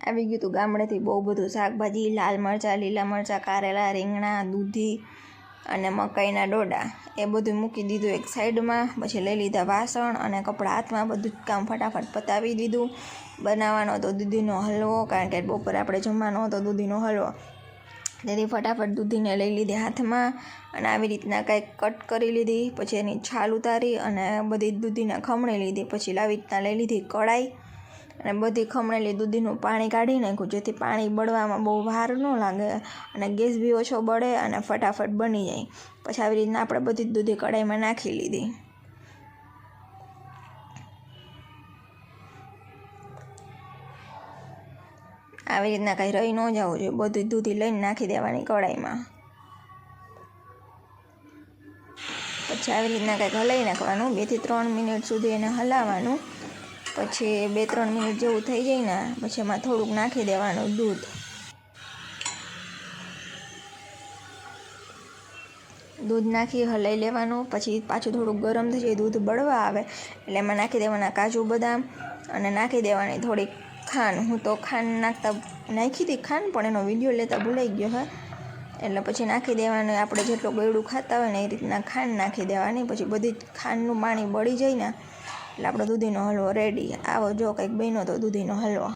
આવી ગયું હતું ગામડેથી બહુ બધું શાકભાજી, લાલ મરચાં, લીલા મરચાં, કારેલા, રીંગણા, દૂધી અને મકાઈના ડોડા એ બધું મૂકી દીધું એક સાઈડમાં. પછી લઈ લીધા વાસણ અને કપડાં હાથમાં, બધું જ કામ ફટાફટ પતાવી દીધું. બનાવવાનો હતો દૂધીનો હલવો, કારણ કે બપોરે આપણે જમવાનો હતો દૂધીનો હલવો. તેથી ફટાફટ દૂધીને લઈ લીધી હાથમાં અને આવી રીતના કંઈક કટ કરી લીધી. પછી એની છાલ ઉતારી અને બધી દૂધીને ખમણી લીધી. પછી આવી રીતના લઈ લીધી કઢાઈ અને બધી ખમણેલી દૂધીનું પાણી કાઢી નાખ્યું, જેથી પાણી બળવામાં બહુ વાર ન લાગે અને ગેસ બી ઓછો બળે અને ફટાફટ બની જાય. પછી આવી રીતના આપણે બધી જ દૂધી કઢાઈમાં નાખી લીધી. આવી રીતના કંઈ રહી ન જવું જોઈએ, બધી દૂધી લઈને નાખી દેવાની કઢાઈમાં. પછી આવી રીતના કંઈક હલાવી નાખવાનું, 2 થી 3 મિનિટ સુધી એને હલાવવાનું. પછી 2-3 મિનિટ જેવું થઈ જાય ને પછી એમાં થોડુંક નાખી દેવાનું દૂધ. દૂધ નાખી હલાવી લેવાનું. પછી પાછું થોડુંક ગરમ થઈ જાય, દૂધ બળવા આવે એટલે એમાં નાખી દેવાના કાજુ બદામ અને નાખી દેવાની થોડીક ખાંડ. હું તો ખાંડ નાખી હતી ખાંડ, પણ એનો વિડીયો લેતા ભૂલાઈ ગયો હે, એટલે પછી નાખી દેવાનું. આપણે જેટલું ગળ્યું ખાતા હોય ને એ રીતના ખાંડ નાખી દેવાની. પછી બધી જ ખાંડનું પાણી બળી જાય ને એટલે આપણો દૂધીનો હલવો રેડી. આવો જો કંઈક બન્યો તો દૂધીનો હલવો.